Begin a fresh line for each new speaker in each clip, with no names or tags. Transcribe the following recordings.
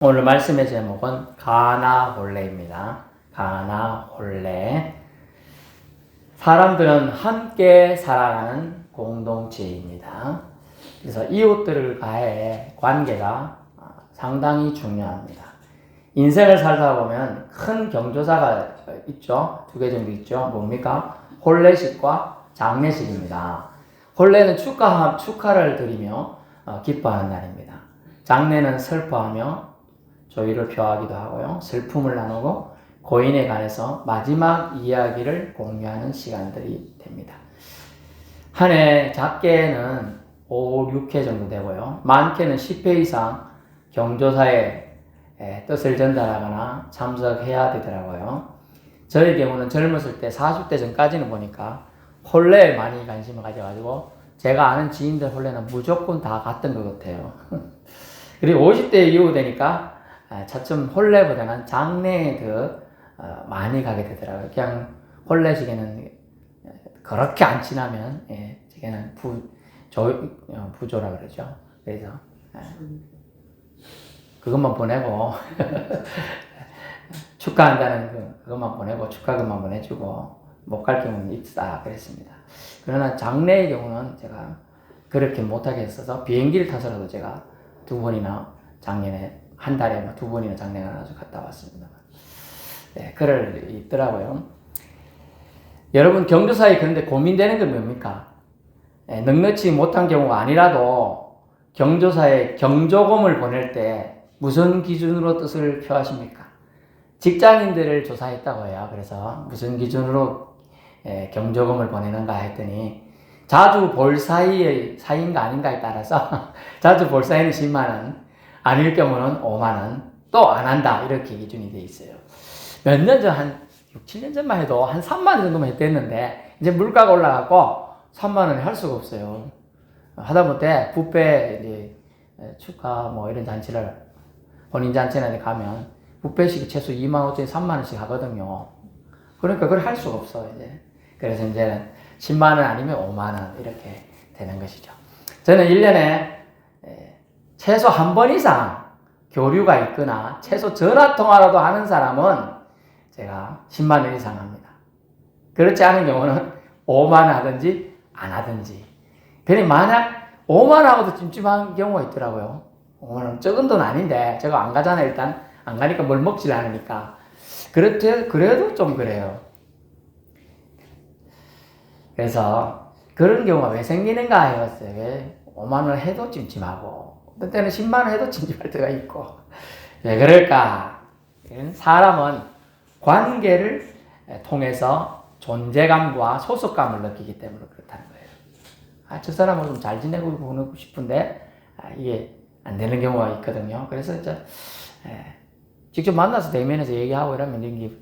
오늘 말씀의 제목은 가나홀레입니다. 가나홀레. 사람들은 함께 살아가는 공동체입니다. 그래서 이웃들과의 관계가 상당히 중요합니다. 인생을 살다 보면 큰 경조사가 있죠. 두 개 정도 있죠. 뭡니까? 혼례식과 장례식입니다. 혼례는 축하를 드리며 기뻐하는 날입니다. 장례는 슬퍼하며 조의를 표하기도 하고요. 슬픔을 나누고 고인에 관해서 마지막 이야기를 공유하는 시간들이 됩니다. 한 해 작게는 5, 6회 정도 되고요. 많게는 10회 이상 경조사의 뜻을 전달하거나 참석해야 되더라고요. 저의 경우는 젊었을 때 40대 전까지는 보니까 혼례에 많이 관심을 가져가지고 제가 아는 지인들 혼례는 무조건 다 갔던 것 같아요. 그리고 50대 이후 되니까 차츰 혼례보다는 장례에 더 많이 가게 되더라고요. 그냥 혼례식에는 그렇게 안 친하면 저게는 부조라 그러죠. 그래서 그것만 보내고 축하한다는 그것만 보내고 축하금만 보내주고 못 갈 경우는 있다 그랬습니다. 그러나 장례의 경우는 제가 그렇게 못하게 했어서 비행기를 타서라도 제가 2번이나 장례에 한 달에 2번이나 장례가 나서 갔다 왔습니다. 네, 글을 있더라고요. 여러분 경조사에 그런데 고민되는 건 뭡니까? 넉넉지 못한 경우가 아니라도 경조사에 경조금을 보낼 때 무슨 기준으로 뜻을 표하십니까? 직장인들을 조사했다고 해요. 그래서 무슨 기준으로 경조금을 보내는가 했더니 자주 볼 사이인가 아닌가에 따라서 자주 볼 사이는 10만원, 아닐 경우는 5만원, 또 안 한다 이렇게 기준이 돼 있어요. 몇 년 전, 한 6, 7년 전만 해도 한 3만원 정도만 했댔는데 이제 물가가 올라가고 3만원에 할 수가 없어요. 하다못해 뷔페 이제 축하 뭐 이런 잔치를 혼인잔치나 가면 뷔페식이 최소 2만 5천에 3만원씩 하거든요. 그러니까 그걸 할 수가 없어 이제. 그래서 이제는 10만원 아니면 5만원 이렇게 되는 것이죠. 저는 1년에 최소 한 번 이상 교류가 있거나 최소 전화통화라도 하는 사람은 제가 10만원 이상 합니다. 그렇지 않은 경우는 5만원 하든지 안 하든지. 그러니 만약 5만원 하고도 찜찜한 경우가 있더라고요. 5만원 적은 돈 아닌데 제가 안 가잖아요. 일단 안 가니까 뭘 먹질 않으니까. 그래도 좀 그래요. 그래서 그런 경우가 왜 생기는가 해봤어요. 왜 5만원 해도 찜찜하고 어떤 때는 10만원 해도 찜찜할 때가 있고 왜 그럴까? 사람은 관계를 통해서 존재감과 소속감을 느끼기 때문에 그렇다는 거예요. 저 사람하고 좀 잘 지내고 보내고 싶은데 이게 안 되는 경우가 있거든요. 그래서 이제 직접 만나서 대면해서 얘기하고 이러면 이게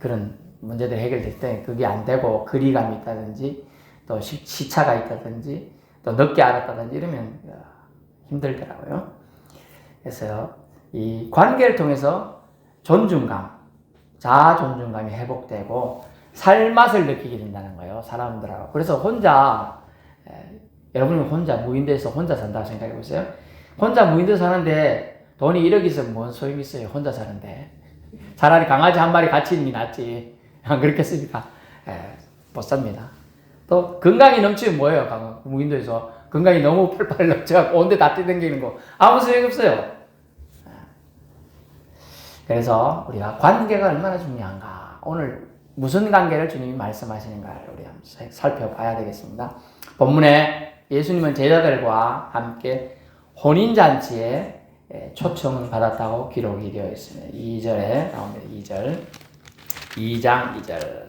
그런 문제들이 해결될 때 그게 안 되고 거리감이 있다든지 또 시차가 있다든지 또 늦게 알았다든지 이러면 힘들더라고요. 그래서 이 관계를 통해서 존중감, 자아 존중감이 회복되고 살맛을 느끼게 된다는 거예요. 사람들하고. 그래서 혼자 여러분이 혼자 무인도에서 혼자 산다고 생각해 보세요. 혼자 무인도 사는데 돈이 1억 있으면 뭔 소용이 있어요. 혼자 사는데. 차라리 강아지 한 마리 같이 있는 게 낫지. 안 그렇겠습니까? 못 삽니다. 또 건강이 넘치면 뭐예요? 무인도에서 건강이 너무 팔팔 넘쳐갖고 온데 다 뛰어다니는 거 아무 소용이 없어요. 그래서 우리가 관계가 얼마나 중요한가. 오늘 무슨 관계를 주님이 말씀하시는가를 우리 한번 살펴봐야 되겠습니다. 본문에 예수님은 제자들과 함께 혼인잔치에 초청을 받았다고 기록이 되어 있습니다. 2절에 나옵니다. 2장 2절.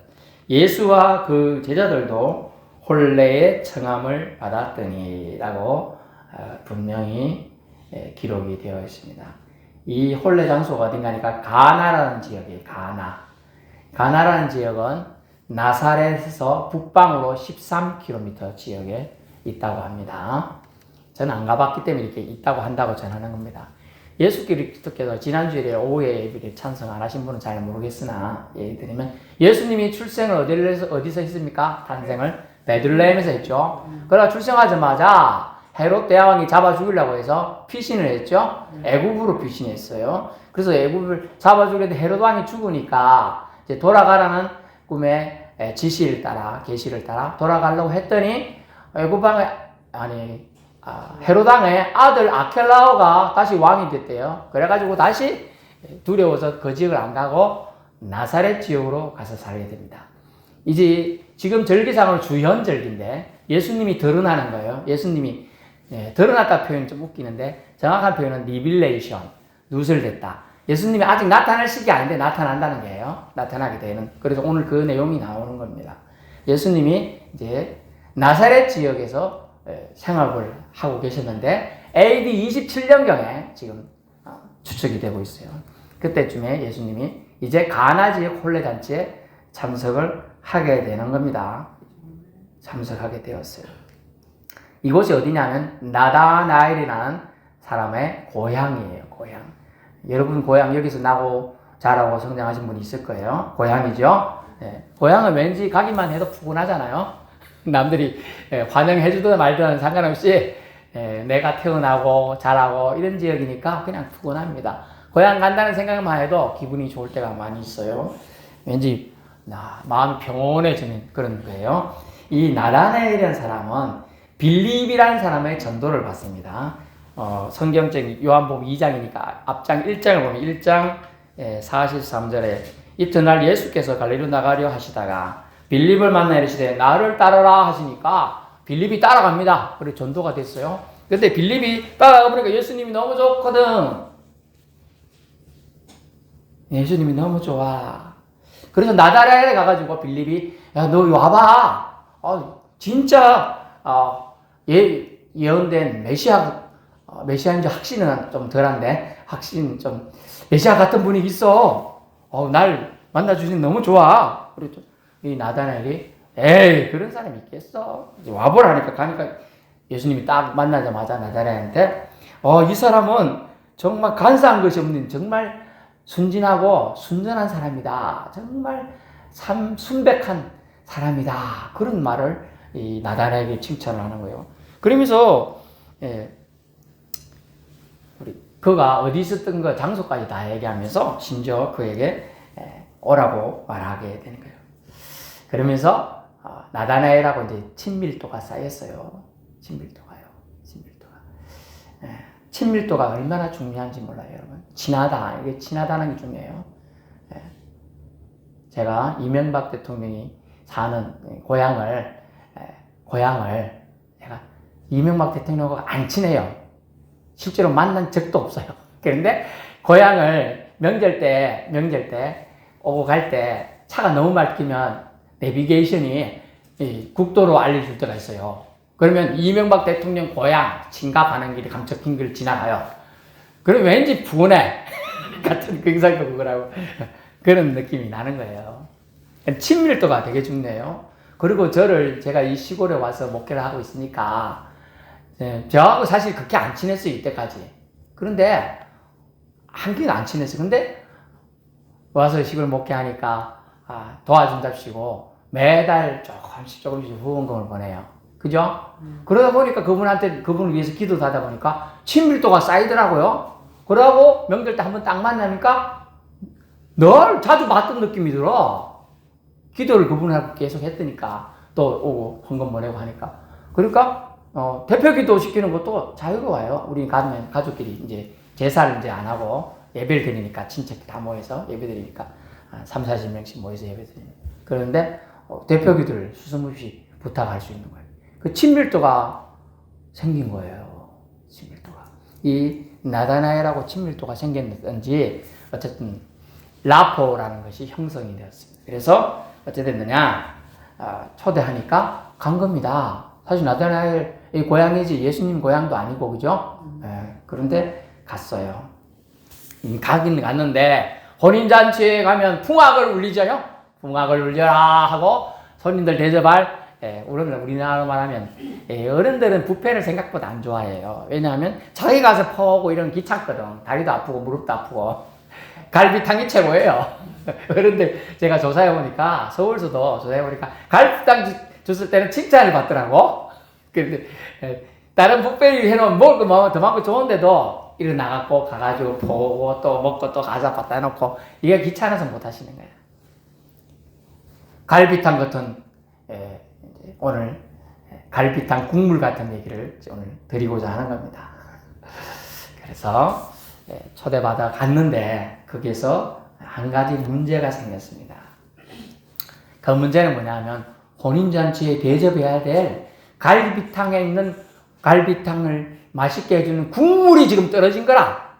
예수와 그 제자들도 혼례의 청함을 받았더니 라고 분명히 기록이 되어 있습니다. 이 혼례 장소가 어딘가니까 가나라는 지역이에요. 가나라는 지역은 나사렛에서 북방으로 13km 지역에 있다고 합니다. 저는 안 가봤기 때문에 이렇게 있다고 한다고 전하는 겁니다. 예수께서 지난주에 오후에 예비를 찬송 안 하신 분은 잘 모르겠으나 예를 들면 예수님이 출생을 어디서 했습니까? 탄생을 베들레헴에서 했죠. 그러나 출생하자마자 헤롯 대왕이 잡아 죽이려고 해서 피신을 했죠. 애굽으로 피신했어요. 그래서 애굽을 잡아 죽이는데 헤롯 왕이 죽으니까 이제 돌아가라는 꿈의 지시를 따라 계시를 따라 돌아가려고 했더니 애굽 왕의 헤롯 왕의 아들 아켈라오가 다시 왕이 됐대요. 그래가지고 다시 두려워서 그 지역을 안 가고 나사렛 지역으로 가서 살게 됩니다. 이제 지금 절기상으로 주현절기인데 예수님이 드러나는 거예요. 예수님이 드러났다 표현이 좀 웃기는데 정확한 표현은 리빌레이션, 누설됐다. 예수님이 아직 나타날 시기 아닌데 나타난다는 거예요. 나타나게 되는. 그래서 오늘 그 내용이 나오는 겁니다. 예수님이 이제 나사렛 지역에서 생활을 하고 계셨는데 AD 27년경에 지금 추측이 되고 있어요. 그때쯤에 예수님이 이제 가나 지역 혼례잔치에 참석을 하게 되는 겁니다. 참석하게 되었어요. 이곳이 어디냐면 나다나엘이라는 사람의 고향이에요. 고향. 여러분 고향 여기서 나고 자라고 성장하신 분이 있을 거예요. 고향이죠. 고향은 왠지 가기만 해도 푸근하잖아요. 남들이 환영해 주든 말든 상관없이 내가 태어나고 자라고 이런 지역이니까 그냥 푸근합니다. 고향 간다는 생각만 해도 기분이 좋을 때가 많이 있어요. 왠지 마음이 평온해지는 그런 거예요. 이 나다나엘이라는 사람은 빌립이라는 사람의 전도를 받습니다. 성경적인 요한복음 2장이니까 앞장 1장을 보면 1장 43절에 이튿날 예수께서 갈릴리로 나가려 하시다가 빌립을 만나 이르시되 나를 따르라 하시니까 빌립이 따라갑니다. 그리고 전도가 됐어요. 근데 빌립이 따라가 보니까 예수님이 너무 좋거든. 예수님이 너무 좋아. 그래서 나다나엘에 가가지고 빌립이 야 너 와봐. 진짜 예언된 메시아인지 확신은 좀 덜한데 확신 좀 메시아 같은 분이 있어. 날 만나주시니 너무 좋아. 그랬죠. 이 나다나엘이 에이 그런 사람이 있겠어. 이제 와보라니까 가니까 예수님이 딱 만나자마자 나다나엘한테 이 사람은 정말 간사한 것이 없는 정말 순진하고 순전한 사람이다. 정말 참 순백한 사람이다. 그런 말을 이 나다나엘에게 칭찬을 하는 거예요. 그러면서 그가 어디 있었던 거 장소까지 다 얘기하면서 심지어 그에게 오라고 말하게 되는 거예요. 그러면서 나다나엘하고 이제 친밀도가 쌓였어요. 친밀도가요. 친밀도가 얼마나 중요한지 몰라요, 여러분. 친하다. 이게 친하다는 게 중요해요. 제가 이명박 대통령이 사는 고향을 제가 이명박 대통령하고 안 친해요. 실제로 만난 적도 없어요. 그런데 고향을 명절 때 오고 갈 때 차가 너무 막히면 내비게이션이 국도로 알려줄 때가 있어요. 그러면 이명박 대통령 고향 친가 가는 길이 감척힌 길 지나가요. 그럼 왠지 분해 같은 경상도 그거라고 그런 느낌이 나는 거예요. 친밀도가 되게 중요해요. 그리고 제가 이 시골에 와서 목회를 하고 있으니까 저하고 사실 그렇게 안 친했어요, 이때까지. 그런데 한결 안 친했어요. 근데 와서 시골 목회하니까 도와준답시고 매달 조금씩 후원금을 보내요. 그죠? 그러다 보니까 그분을 위해서 기도도 하다 보니까 친밀도가 쌓이더라고요. 그러고 명절 때 한번 딱 만나니까 늘 자주 봤던 느낌이 들어. 기도를 그분하고 계속 했으니까 또 오고 헌금 보내고 하니까. 그러니까 대표 기도 시키는 것도 자유로워요. 우리 가족끼리 이제 제사를 이제 안 하고 예배를 드리니까 친척 다 모여서 예배 드리니까 30-40명씩 모여서 예배 드립니다. 그런데 대표 기도를 수스없이 부탁할 수 있는 거예요. 그 친밀도가 생긴 거예요. 친밀도가. 이 나다나엘하고 친밀도가 생겼는지 어쨌든 라포라는 것이 형성이 되었습니다. 그래서 어떻게 됐느냐? 초대하니까 간 겁니다. 사실 나다나엘의 고향이지 예수님 고향도 아니고 그죠? 그런데 갔어요. 가긴 갔는데 혼인잔치에 가면 풍악을 울리죠요. 풍악을 울려라 하고 손님들 대접할 우리나라로 말하면 어른들은 뷔페를 생각보다 안 좋아해요. 왜냐하면 저기 가서 퍼오고 이런 귀찮거든. 다리도 아프고 무릎도 아프고 갈비탕이 최고예요. 어른들 제가 조사해보니까 서울서도 조사해보니까 갈비탕 줬을 때는 칭찬을 받더라고. 그런데 다른 북배리 해놓으면 먹을 거 뭐 더 많고 좋은데도 일어나갖고 가가지고 보고 또 먹고 또 가자 갖다 해놓고 이게 귀찮아서 못 하시는 거예요. 갈비탕 같은 오늘 갈비탕 국물 같은 얘기를 오늘 드리고자 하는 겁니다. 그래서 초대받아 갔는데 거기서 한 가지 문제가 생겼습니다. 그 문제는 뭐냐면 혼인잔치에 대접해야 될 갈비탕에 있는 갈비탕을 맛있게 해주는 국물이 지금 떨어진 거라.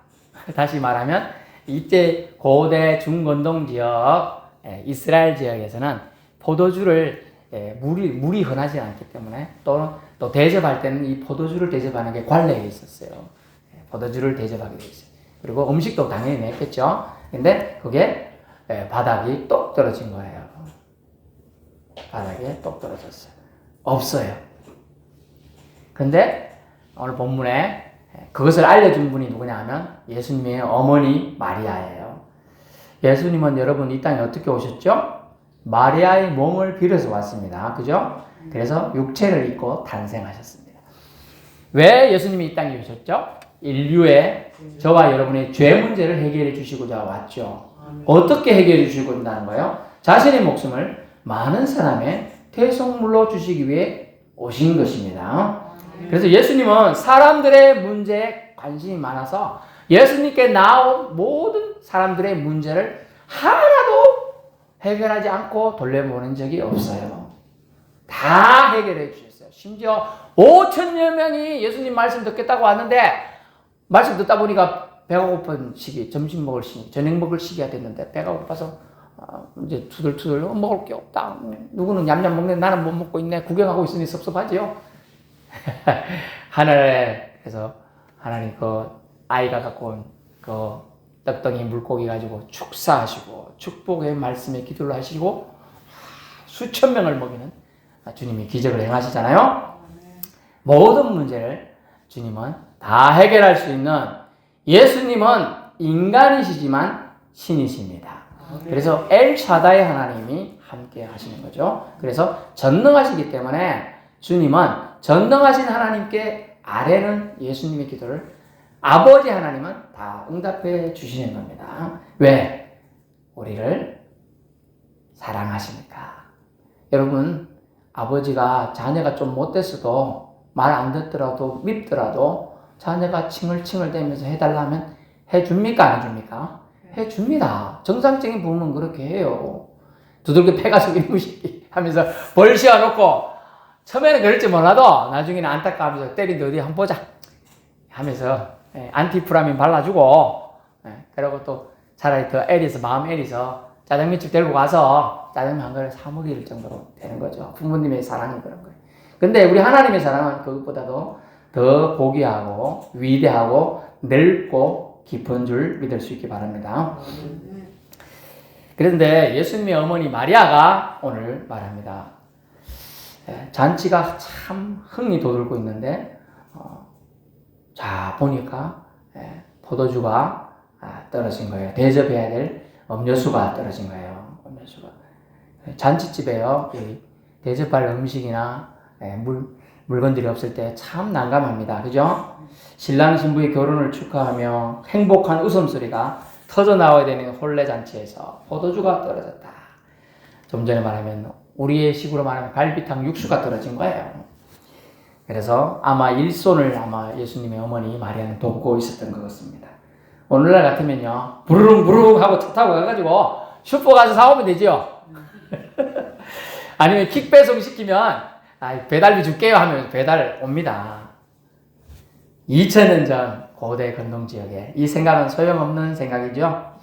다시 말하면 이때 고대 중건동 지역 이스라엘 지역에서는 포도주를 물이 흔하지 않기 때문에 또 대접할 때는 이 포도주를 대접하는 게 관례에 있었어요. 포도주를 대접하게 돼 있어요. 그리고 음식도 당연히 냈겠죠. 근데 그게 바닥이 똑 떨어진 거예요. 바닥에 똑 떨어졌어요. 없어요. 근데 오늘 본문에 그것을 알려준 분이 누구냐 하면 예수님의 어머니 마리아예요. 예수님은 여러분 이 땅에 어떻게 오셨죠? 마리아의 몸을 빌어서 왔습니다. 그죠? 그래서 육체를 입고 탄생하셨습니다. 왜 예수님이 이 땅에 오셨죠? 인류의 저와 여러분의 죄 문제를 해결해 주시고자 왔죠. 어떻게 해결해 주시고자 한다는 거예요? 자신의 목숨을 많은 사람의 대속물로 주시기 위해 오신 것입니다. 그래서 예수님은 사람들의 문제에 관심이 많아서 예수님께 나온 모든 사람들의 문제를 하나도 해결하지 않고 돌려보낸 적이 없어요. 다 해결해 주셨어요. 심지어 5천여 명이 예수님 말씀 듣겠다고 왔는데 말씀 듣다 보니까 배가 고픈 시기, 점심 먹을 시기, 저녁 먹을 시기가 됐는데 배가 고파서 이제 투덜투덜 먹을 게 없다. 누구는 냠냠 먹네. 나는 못 먹고 있네. 구경하고 있으니 섭섭하지요. 하늘에서 하나님 그 아이가 갖고 온 그 떡덩이 물고기 가지고 축사하시고 축복의 말씀에 기도를 하시고 수천 명을 먹이는 주님이 기적을 행하시잖아요. 모든 문제를 주님은 다 해결할 수 있는 예수님은 인간이시지만 신이십니다. 그래서 엘샤다이 하나님이 함께 하시는 거죠. 그래서 전능하시기 때문에 주님은 전능하신 하나님께 아뢰는 예수님의 기도를 아버지 하나님은 다 응답해 주시는 겁니다. 왜? 우리를 사랑하시니까. 여러분, 아버지가 자녀가 좀 못됐어도 말 안 듣더라도 밉더라도 자녀가 칭얼칭얼 대면서 해달라면 해줍니까? 안 해줍니까? 해줍니다. 정상적인 부모는 그렇게 해요. 두들겨 패가지고 이놈의 새끼 하면서 벌 씌워놓고 처음에는 그럴지 몰라도 나중에는 안타까워하면서 때린데 어디 한번 보자 하면서 안티프라민 발라주고 그리고 또 차라리 더 마음 애리서 짜장면집 데리고 가서 짜장면 한 그릇 사 먹일 정도로 되는 거죠. 부모님의 사랑이 그런 거예요. 근데 우리 하나님의 사랑은 그것보다도 더 고귀하고 위대하고 넓고 깊은 줄 믿을 수 있기 바랍니다. 그런데 예수님의 어머니 마리아가 오늘 말합니다. 잔치가 참 흥이 돋고 있는데 자 보니까 포도주가 떨어진 거예요. 대접해야 될 음료수가 떨어진 거예요. 음료수가 잔치집에요. 대접할 음식이나 물건들이 없을 때 참 난감합니다. 그죠? 신랑 신부의 결혼을 축하하며 행복한 웃음소리가 터져나와야 되는 혼례잔치에서 포도주가 떨어졌다. 좀 전에 말하면 우리의 식으로 말하면 갈비탕 육수가 떨어진 거예요. 그래서 아마 일손을 예수님의 어머니 마리아는 돕고 있었던 것 같습니다. 오늘날 같으면요 부르릉부르릉 하고 차 타고 가가지고 슈퍼 가서 사오면 되죠. 아니면 킥 배송 시키면 배달비 줄게요 하면 배달 옵니다. 2000년 전 고대 건동지역에 이 생각은 소용없는 생각이죠.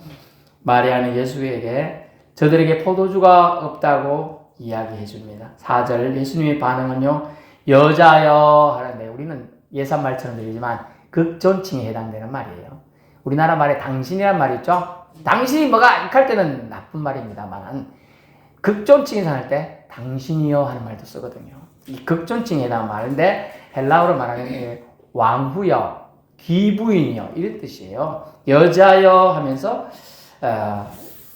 마리아는 예수에게 저들에게 포도주가 없다고 이야기해 줍니다. 4절 예수님의 반응은요. 여자여 하는데 우리는 예산말처럼 들리지만 극존칭에 해당되는 말이에요. 우리나라 말에 당신이란 말 있죠. 당신이 뭐가 이렇게 할 때는 나쁜 말입니다만 극존칭에서 할 때 당신이여 하는 말도 쓰거든요. 이 극존칭에 해당하는 말인데 헬라어로 말하면 왕후여, 귀부인이여 이런 뜻이에요. 여자여 하면서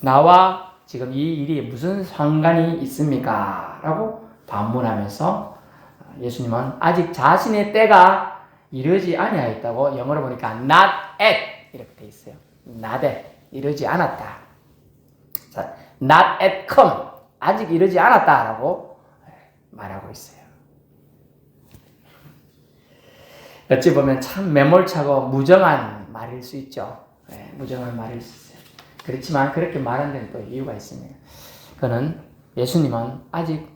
나와 지금 이 일이 무슨 상관이 있습니까? 라고 반문하면서 예수님은 아직 자신의 때가 이르지 아니하였다고 영어로 보니까 not at 이렇게 돼 있어요. not at 이르지 않았다. 자, not at come 아직 이르지 않았다라고 말하고 있어요. 어찌 보면 참 매몰차고 무정한 말일 수 있죠. 네, 무정한 말일 수 있어요. 그렇지만 그렇게 말한 데는 또 이유가 있습니다. 그는 예수님은 아직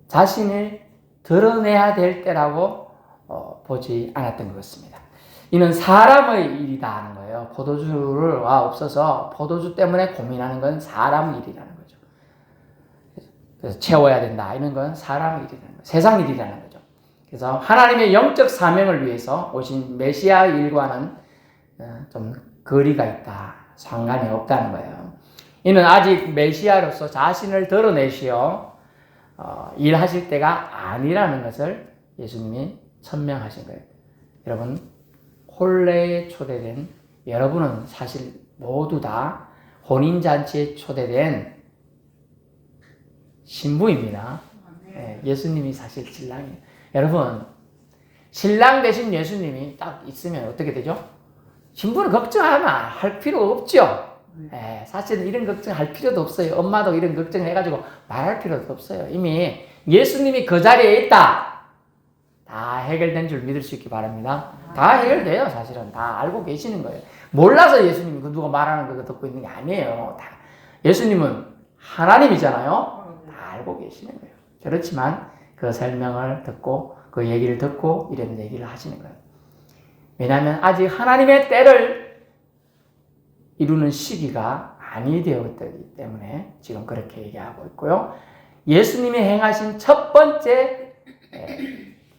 자신을 드러내야 될 때라고 보지 않았던 것 같습니다. 이는 사람의 일이다 하는 거예요. 포도주가 없어서 포도주 때문에 고민하는 건 사람 일이라는 거죠. 그래서 채워야 된다. 이런 건 사람 일이라는 거예요. 세상 일이라는 거죠. 그래서 하나님의 영적 사명을 위해서 오신 메시아 일과는 좀 거리가 있다. 상관이 없다는 거예요. 이는 아직 메시아로서 자신을 드러내시어 일하실 때가 아니라는 것을 예수님이 천명하신 거예요. 여러분, 혼례에 초대된 여러분은 사실 모두 다 혼인잔치에 초대된 신부입니다. 네, 예수님이 사실 신랑이에요. 여러분, 신랑 대신 예수님이 딱 있으면 어떻게 되죠? 신부는 걱정하면 할 필요 없죠. 네, 사실은 이런 걱정할 필요도 없어요. 엄마도 이런 걱정해가지고 말할 필요도 없어요. 이미 예수님이 그 자리에 있다. 다 해결된 줄 믿을 수 있기 바랍니다. 다 해결돼요. 사실은 다 알고 계시는 거예요. 몰라서 예수님이 그 누가 말하는 거 듣고 있는 게 아니에요. 다 예수님은 하나님이잖아요. 다 알고 계시는 거예요. 그렇지만 그 설명을 듣고 그 얘기를 듣고 이런 얘기를 하시는 거예요. 왜냐하면 아직 하나님의 때를 이루는 시기가 아니 되었기 때문에 지금 그렇게 얘기하고 있고요. 예수님이 행하신 첫 번째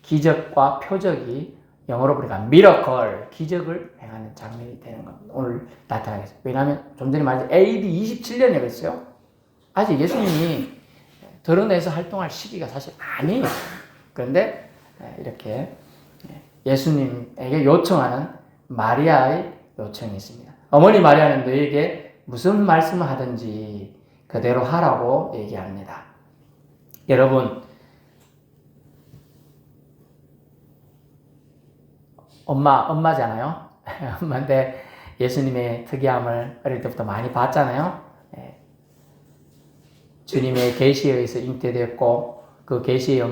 기적과 표적이 영어로 보니까 미러컬, 기적을 행하는 장면이 되는 겁니다. 오늘 나타나겠습니다. 왜냐하면 좀 전에 말했죠. AD 27년에 그랬어요. 아직 예수님이 드러내서 활동할 시기가 사실 아니에요. 그런데 이렇게 예수님에게 요청하는 마리아의 요청이 있습니다. 어머니 마리아는 너에게 무슨 말씀을 하든지 그대로 하라고 얘기합니다. 여러분, 엄마잖아요. 엄마인데 예수님의 특이함을 어릴 때부터 많이 봤잖아요. 주님의 계시에 의해서 잉태되었고 그 계시에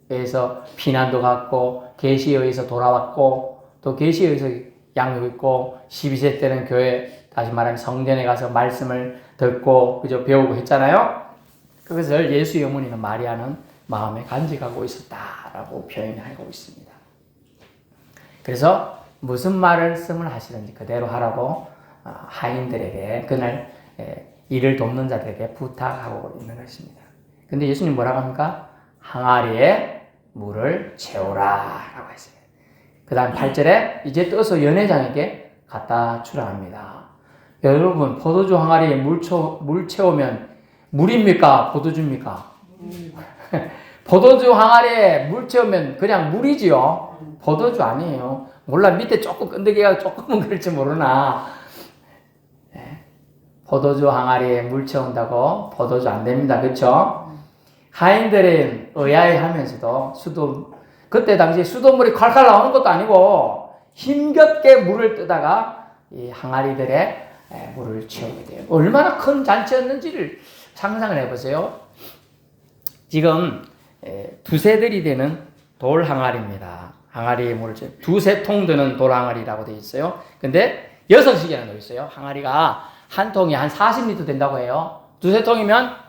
의해서 피난도 갔고 계시에 의해서 돌아왔고 또 계시에 의해서 양육했고 12세 때는 교회 다시 말하면 성전에 가서 말씀을 듣고 그저 배우고 했잖아요. 그것을 예수의 어머니는 마리아는 마음에 간직하고 있었다라고 표현하고 있습니다. 그래서 무슨 말씀을 하시든지 그대로 하라고 하인들에게 그날 일을 돕는 자들에게 부탁하고 있는 것입니다. 근데 예수님 뭐라고 합니까? 항아리에 물을 채우라 라고 했습니다. 그 다음 8절에 이제 떠서 연회장에게 갖다 주라 합니다. 여러분, 포도주 항아리에 물 채우면 물입니까? 포도주입니까? 포도주 항아리에 물 채우면 그냥 물이지요. 포도주 아니에요. 몰라, 밑에 조금 끈덕이가 조금은 그럴지 모르나 포도주 항아리에 물 채운다고 포도주 안 됩니다. 그렇죠? 하인들은 의아해하면서도 그때 당시 수돗물이 칼칼 나오는 것도 아니고 힘겹게 물을 뜨다가 이 항아리들의 물을 채우게 돼요. 얼마나 큰 잔치였는지를 상상을 해보세요. 지금 두세 들이 되는 돌 항아리입니다. 항아리에 물을 채워 두세 통 드는 돌 항아리라고 되어 있어요. 근데 6시간이나 더 있어요. 항아리가 한 통이 한 40리터 된다고 해요. 두세 통이면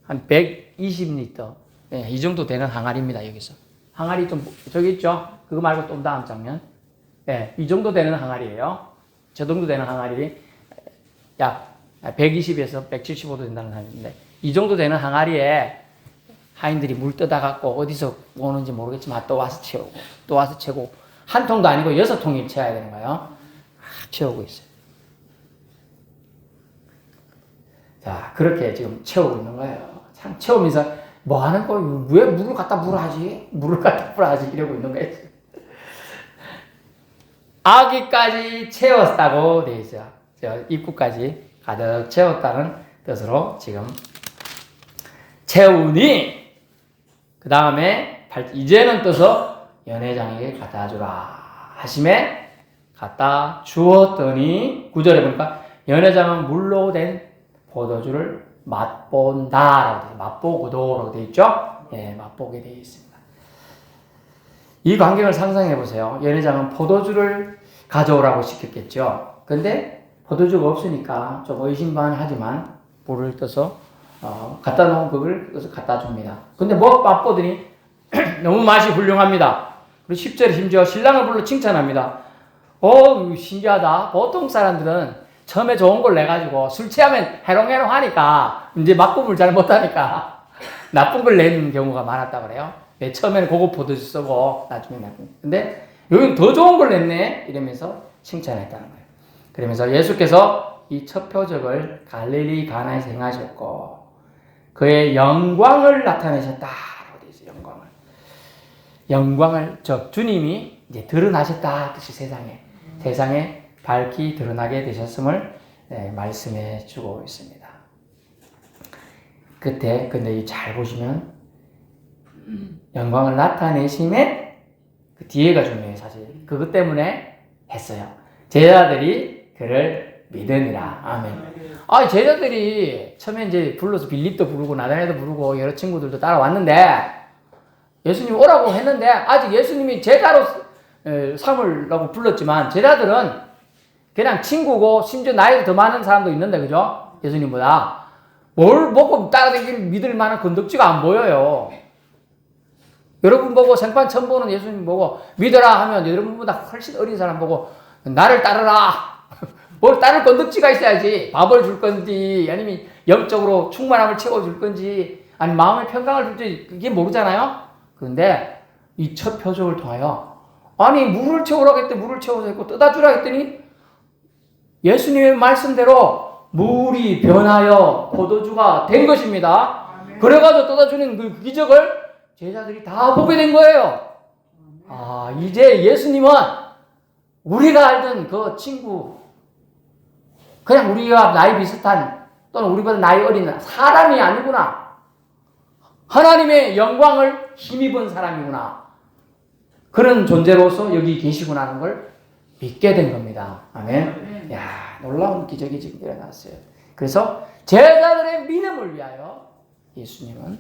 한 120리터. 네, 이 정도 되는 항아리입니다. 여기서. 항아리 좀 저기 있죠? 그거 말고 또 다음 장면. 네, 이 정도 되는 항아리예요. 저 정도 되는 항아리 약 120에서 175도 된다는 항아리인데 이 정도 되는 항아리에 하인들이 물 떠다 갖고 어디서 오는지 모르겠지만 또 와서 채우고 또 와서 채우고 한 통도 아니고 6통이 채워야 되는 거예요. 채우고 있어요. 자, 그렇게 지금 채우고 있는 거예요. 참 채우면서 뭐 하는 거예요? 왜 물을 갖다 부어하지? 물을 갖다 부어하지? 이러고 있는 거예요. 아기까지 채웠다고 되어 있어요. 입구까지 가득 채웠다는 뜻으로 지금 채우니 그 다음에 이제는 떠서 연회장에게 갖다 주라 하심에 갖다 주었더니 9절에 보니까 연회장은 물로 된 포도주를 맛본다라고 되어 맛보고도라고 되어 있죠. 예, 맛보게 되어 있습니다. 이 광경을 상상해 보세요. 연회장은 포도주를 가져오라고 시켰겠죠. 근데 포도주가 없으니까 좀 의심반하지만 불을 떠서 갖다 놓은 그걸 갖다 줍니다. 근데 뭐 맛보더니 너무 맛이 훌륭합니다. 그리고 10절에 심지어 신랑을 불러 칭찬합니다. 신기하다. 보통 사람들은 처음에 좋은 걸 내가지고 술 취하면 해롱해롱 하니까 이제 맛보을 잘 못하니까 나쁜 걸 내는 경우가 많았다고 그래요. 처음에는 고급 포도주 쓰고 나중에 나쁜. 근데 여기는 더 좋은 걸 냈네 이러면서 칭찬했다는 거예요. 그러면서 예수께서 이 첫 표적을 갈릴리 가나에서 행하셨고 그의 영광을 나타내셨다라고 되어 있어요. 영광을 주님이 이제 드러나셨다 뜻이 세상에 밝히 드러나게 되셨음을 말씀해 주고 있습니다. 끝에 근데 잘 보시면 영광을 나타내심에 그 뒤에가 중요해요. 사실 그것 때문에 했어요. 제자들이 그를 믿으니라. 아멘. 제자들이 처음에 이제 불러서 빌립도 부르고 나다나엘도 부르고 여러 친구들도 따라왔는데 예수님 오라고 했는데 아직 예수님이 제자로 삼으라고 불렀지만 제자들은 그냥 친구고 심지어 나이가 더 많은 사람도 있는데 그죠? 예수님보다 뭘 먹고 따라다니길 믿을 만한 건덕지가 안 보여요. 여러분 보고 생판 처음 보는 예수님 보고 믿어라 하면 여러분보다 훨씬 어린 사람 보고 나를 따르라. 뭘 따를 건덕지가 있어야지. 밥을 줄 건지 아니면 영적으로 충만함을 채워줄 건지 아니면 마음의 평강을 줄지 그게 모르잖아요. 그런데 이 첫 표적을 통하여 물을 채우라고 했더니 물을 채워서 했고 떠다 주라 했더니 예수님의 말씀대로 물이 변하여 포도주가 된 것입니다. 그래가지고 떠다 주는 그 기적을 제자들이 다 보게 된 거예요. 이제 예수님은 우리가 알던 그 친구 그냥 우리가 나이 비슷한 또는 우리보다 나이 어린 사람이 아니구나. 하나님의 영광을 힘입은 사람이구나. 그런 존재로서 여기 계시구나 하는 걸 믿게 된 겁니다. 아멘. 야, 놀라운 기적이 지금 일어났어요. 그래서 제자들의 믿음을 위하여 예수님은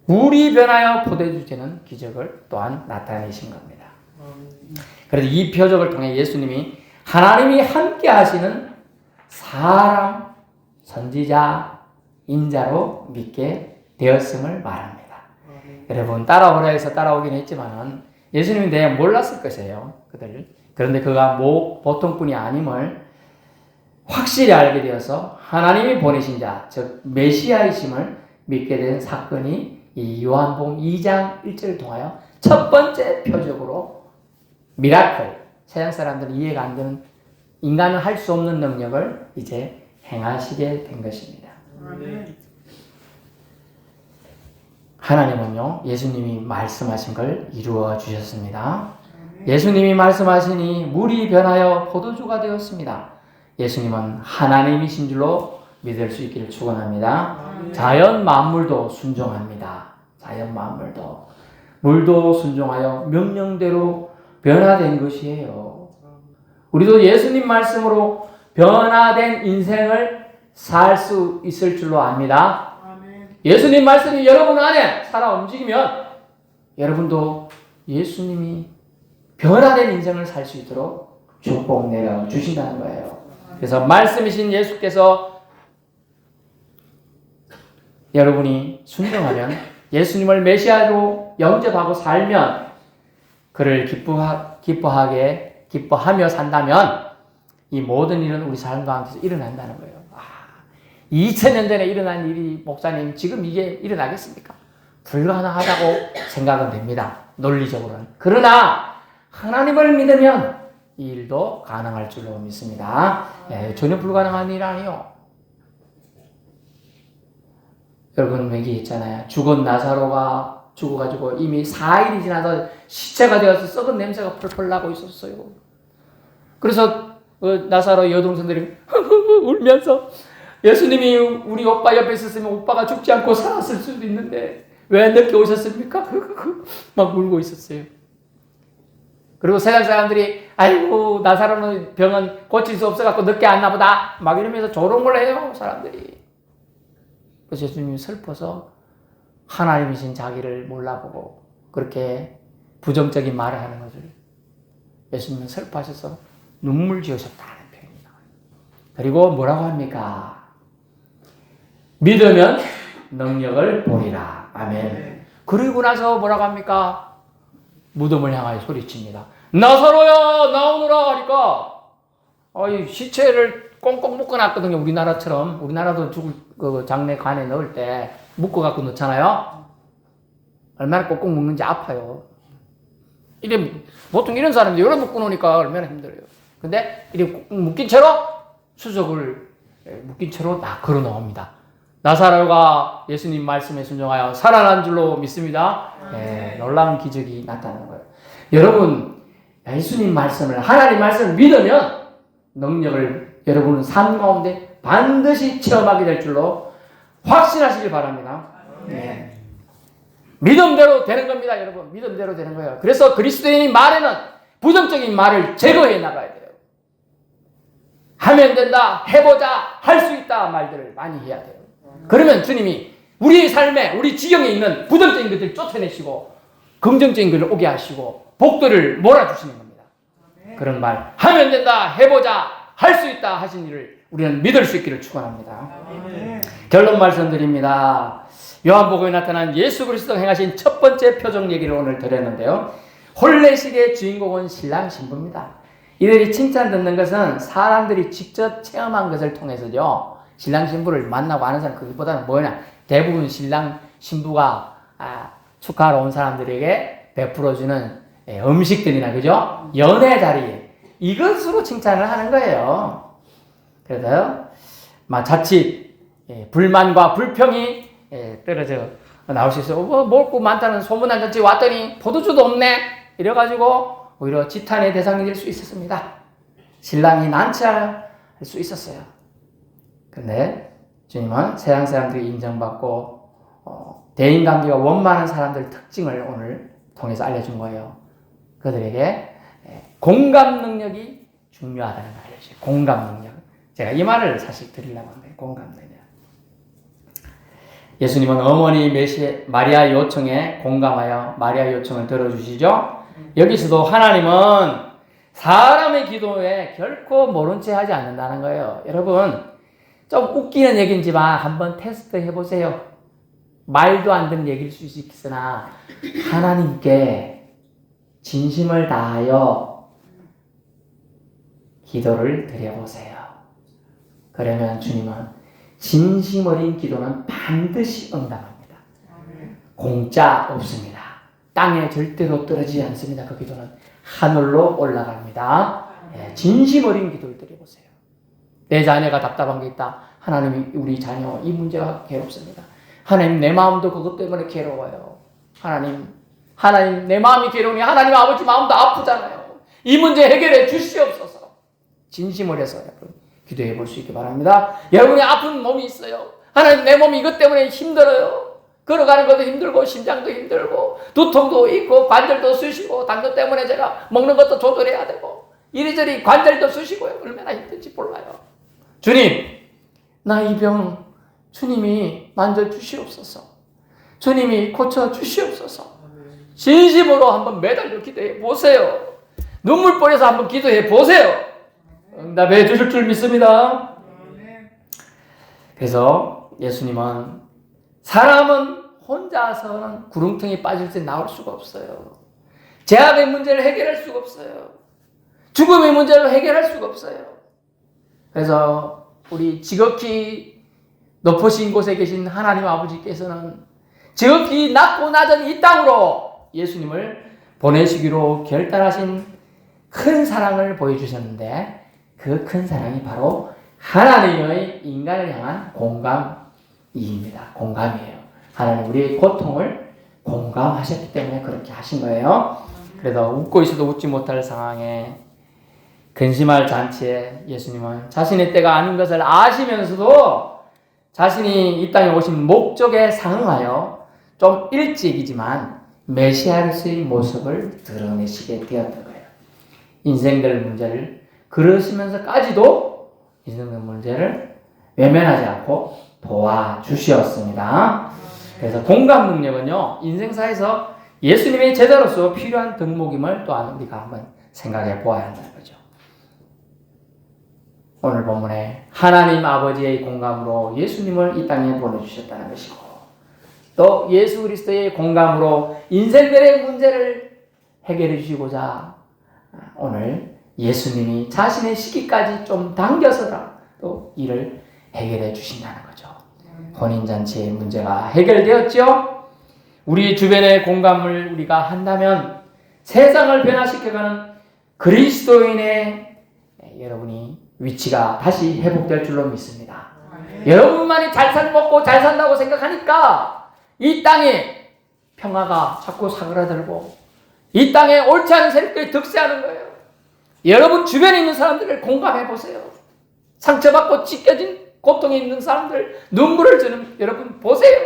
물이 변하여 포도주 되는 기적을 또한 나타내신 겁니다. 그래서 이 표적을 통해 예수님이 하나님이 함께 하시는 사람, 선지자, 인자로 믿게 되었음을 말합니다. 여러분 따라오라 해서 따라오긴 했지만은 예수님이 대해 몰랐을 것이에요. 그런데 그가 보통 분이 아님을 확실히 알게 되어서 하나님이 보내신 자, 즉 메시아이심을 믿게 된 사건이 이 요한복음 2장 1절을 통하여 첫 번째 표적으로 미라클, 세상 사람들은 이해가 안 되는 인간은 할 수 없는 능력을 이제 행하시게 된 것입니다. 하나님은요, 예수님이 말씀하신 걸 이루어 주셨습니다. 예수님이 말씀하시니 물이 변하여 포도주가 되었습니다. 예수님은 하나님이신 줄로 믿을 수 있기를 축원합니다. 자연 만물도 순종합니다. 자연 만물도 물도 순종하여 명령대로 변화된 것이에요. 우리도 예수님 말씀으로 변화된 인생을 살 수 있을 줄로 압니다. 예수님 말씀이 여러분 안에 살아 움직이면 여러분도 예수님이 변화된 인생을 살 수 있도록 축복 내려 주신다는 거예요. 그래서 말씀이신 예수께서 여러분이 순종하면 예수님을 메시아로 영접하고 살면 그를 기뻐하며 산다면 이 모든 일은 우리 삶 가운데서 일어난다는 거예요. 2000년 전에 일어난 일이 목사님 지금 이게 일어나겠습니까? 불가능하다고 생각은 됩니다. 논리적으로는. 그러나 하나님을 믿으면 이 일도 가능할 줄로 믿습니다. 전혀 불가능한 일 아니요. 여러분 얘기했잖아요. 죽은 나사로가 죽어가지고 이미 4일이 지나서 시체가 되어서 썩은 냄새가 펄펄 나고 있었어요. 그래서 나사로 여동생들이 울면서 예수님이 우리 오빠 옆에 있었으면 오빠가 죽지 않고 살았을 수도 있는데 왜 늦게 오셨습니까? 막 울고 있었어요. 그리고 세상 사람들이 아이고 나사로는 병은 고칠 수 없어갖고 늦게 왔나 보다 막 이러면서 조롱을 해요 사람들이. 그래서 예수님이 슬퍼서 하나님이신 자기를 몰라보고 그렇게 부정적인 말을 하는 것을 예수님은 슬퍼하셔서 눈물 지으셨다는 표현이 나와요. 그리고 뭐라고 합니까? 믿으면 능력을 보리라. 아멘. 그리고 나서 뭐라고 합니까? 무덤을 향하여 소리칩니다. 나사로야 나오너라 하니까 시체를 꽁꽁 묶어놨거든요. 우리나라처럼. 우리나라도 죽을 장례관에 넣을 때 묶어갖고 넣잖아요. 얼마나 꽁꽁 묶는지 아파요. 보통 이런 사람들이 여러 묶어놓으니까 얼마나 힘들어요. 근데 이렇게 묶인 채로 수석을 묶인 채로 딱 걸어 놓습니다. 나사로가 예수님 말씀에 순종하여 살아난 줄로 믿습니다. 네, 놀라운 기적이 나타나는 거예요. 여러분, 예수님 말씀을, 하나님 말씀을 믿으면 능력을 여러분은 삶 가운데 반드시 체험하게 될 줄로 확신하시길 바랍니다. 네. 믿음대로 되는 겁니다, 여러분. 믿음대로 되는 거예요. 그래서 그리스도인이 말에는 부정적인 말을 제거해 나가야 돼요. 하면 된다, 해보자, 할 수 있다 말들을 많이 해야 돼요. 그러면 주님이 우리의 삶에, 우리 지경에 있는 부정적인 것들을 쫓아내시고 긍정적인 것을 오게 하시고 복들을 몰아주시는 겁니다. 그런 말, 하면 된다, 해보자, 할 수 있다 하신 일을 우리는 믿을 수 있기를 축원합니다. 결론 말씀드립니다. 요한복음에 나타난 예수 그리스도가 행하신 첫 번째 표적 얘기를 오늘 드렸는데요. 혼례식의 주인공은 신랑 신부입니다. 이들이 칭찬 듣는 것은 사람들이 직접 체험한 것을 통해서죠. 신랑 신부를 만나고 아는 사람, 그것보다는 뭐냐, 대부분 신랑 신부가 축하하러 온 사람들에게 베풀어주는 음식들이나 그죠? 연애 자리에 이것으로 칭찬을 하는 거예요. 그래서요, 자칫 불만과 불평이 떨어져 나올 수 있어요. 먹고 많다는 소문난 잔치 왔더니 포도주도 없네 이래가지고 오히려 지탄의 대상이 될 수 있었습니다. 신랑이 난처할 수 있었어요. 그런데 주님은 세상 사람들이 인정받고 대인관계가 원만한 사람들 특징을 오늘 통해서 알려준 거예요. 그들에게 공감 능력이 중요하다는 걸 알려주세요. 공감 능력. 제가 이 말을 사실 드리려고 한 거예요. 공감 능력. 예수님은 어머니 마리아 요청에 공감하여 마리아 요청을 들어주시죠. 여기서도 하나님은 사람의 기도에 결코 모른 채 하지 않는다는 거예요. 여러분, 좀 웃기는 얘기인지만 한번 테스트 해보세요. 말도 안 되는 얘기일 수 있으나 하나님께 진심을 다하여 기도를 드려보세요. 그러면 주님은 진심 어린 기도는 반드시 응답합니다. 공짜 없습니다. 땅에 절대로 떨어지지 않습니다. 그 기도는 하늘로 올라갑니다. 진심 어린 기도를 드려보세요. 내 자녀가 답답한 게 있다. 하나님이 우리 자녀 이 문제가 괴롭습니다. 하나님 내 마음도 그것 때문에 괴로워요. 하나님 내 마음이 괴로우니 하나님 아버지 마음도 아프잖아요. 이 문제 해결해 주시옵소서. 진심을 해서 여러분 기도해 볼 수 있기 바랍니다. 여러분의 아픈 몸이 있어요. 하나님 내 몸이 이것 때문에 힘들어요. 걸어가는 것도 힘들고 심장도 힘들고 두통도 있고 관절도 쑤시고 당뇨 때문에 제가 먹는 것도 조절해야 되고 이리저리 관절도 쑤시고요. 얼마나 힘든지 몰라요. 주님, 나 이 병 주님이 만져주시옵소서. 주님이 고쳐주시옵소서. 진심으로 한번 매달려 기도해 보세요. 눈물 뿌려서 한번 기도해 보세요. 응답해 주실 줄 믿습니다. 그래서 예수님은 사람은 혼자서는 구렁텅이 빠질 때 나올 수가 없어요. 죄악의 문제를 해결할 수가 없어요. 죽음의 문제를 해결할 수가 없어요. 그래서 우리 지극히 높으신 곳에 계신 하나님 아버지께서는 지극히 낮고 낮은 이 땅으로 예수님을 보내시기로 결단하신 큰 사랑을 보여주셨는데 그 큰 사랑이 바로 하나님의 인간을 향한 공감입니다. 공감이에요. 하나님 우리의 고통을 공감하셨기 때문에 그렇게 하신 거예요. 그래서 웃고 있어도 웃지 못할 상황에 근심할 잔치에 예수님은 자신의 때가 아닌 것을 아시면서도 자신이 이 땅에 오신 목적에 상응하여 좀 일찍이지만 메시아로서의 모습을 드러내시게 되었던 거예요. 인생들 문제를 그러시면서까지도 인생들 문제를 외면하지 않고 도와주셨습니다. 그래서 공감 능력은요, 인생사에서 예수님의 제자로서 필요한 덕목임을 또한 우리가 한번 생각해 보아야 한다는 거죠. 오늘 본문에 하나님 아버지의 공감으로 예수님을 이 땅에 보내주셨다는 것이고, 또 예수 그리스도의 공감으로 인생들의 문제를 해결해 주시고자 오늘 예수님이 자신의 시기까지 좀 당겨서라도 이를 해결해 주신다는 거죠. 혼인잔치의 문제가 해결되었죠. 우리 주변의 공감을 우리가 한다면 세상을 변화시켜가는 그리스도인의 여러분이 위치가 다시 회복될 줄로 믿습니다. 여러분만이 잘 살먹고 잘 산다고 생각하니까 이 땅에 평화가 자꾸 사그라들고 이 땅에 옳지 않은 세력들이 득세하는 거예요. 여러분 주변에 있는 사람들을 공감해 보세요. 상처받고 찢겨진 고통에 있는 사람들, 눈물을 주는 여러분 보세요.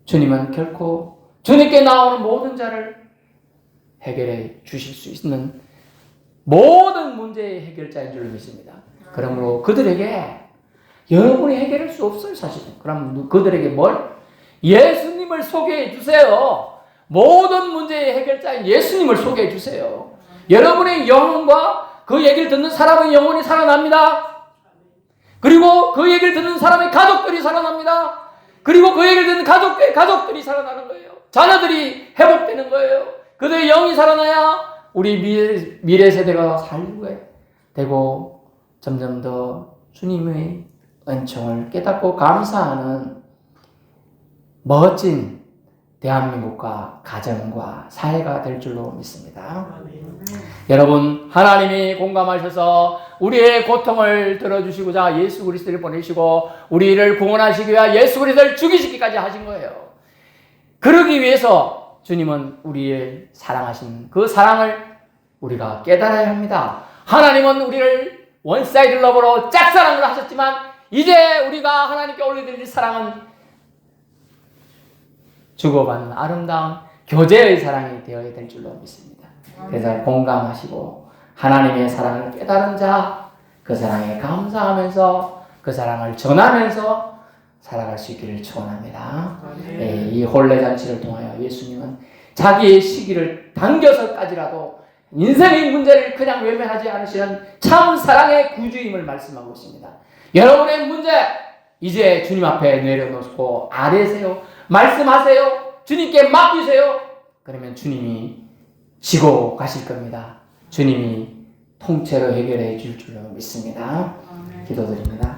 주님은 결코 주님께 나오는 모든 자를 해결해 주실 수 있는 모든 문제의 해결자인 줄로 믿습니다. 그러므로 그들에게 여러분이 해결할 수 없어요, 사실은. 그럼 그들에게 뭘? 예수님을 소개해 주세요. 모든 문제의 해결자인 예수님을 소개해 주세요. 여러분의 영혼과 그 얘기를 듣는 사람의 영혼이 살아납니다. 그리고 그 얘기를 듣는 사람의 가족들이 살아납니다. 그리고 그 얘기를 듣는 가족들이 살아나는 거예요. 자녀들이 회복되는 거예요. 그들의 영이 살아나야 우리 미래 세대가 살게 되고 점점 더 주님의 은총을 깨닫고 감사하는 멋진 대한민국과 가정과 사회가 될 줄로 믿습니다. 여러분, 하나님이 공감하셔서 우리의 고통을 들어주시고자 예수 그리스도를 보내시고 우리를 구원하시기 위해 예수 그리스도를 죽이시기까지 하신 거예요. 그러기 위해서 주님은 우리의 사랑하신 그 사랑을 우리가 깨달아야 합니다. 하나님은 우리를 원사이드 러브로 짝사랑을 하셨지만 이제 우리가 하나님께 올려드릴 사랑은 주고받는 아름다운 교제의 사랑이 되어야 될 줄로 믿습니다. 그래서 공감하시고 하나님의 사랑을 깨달은 자, 그 사랑에 감사하면서 그 사랑을 전하면서 살아갈 수 있기를 축원합니다. 이 혼례잔치를 통하여 예수님은 자기의 시기를 당겨서까지라도 인생의 문제를 그냥 외면하지 않으시는 참 사랑의 구주임을 말씀하고 있습니다. 여러분의 문제 이제 주님 앞에 내려놓고 아뢰세요. 말씀하세요. 주님께 맡기세요. 그러면 주님이 지고 가실 겁니다. 주님이 통째로 해결해 줄 줄로 믿습니다. 기도드립니다.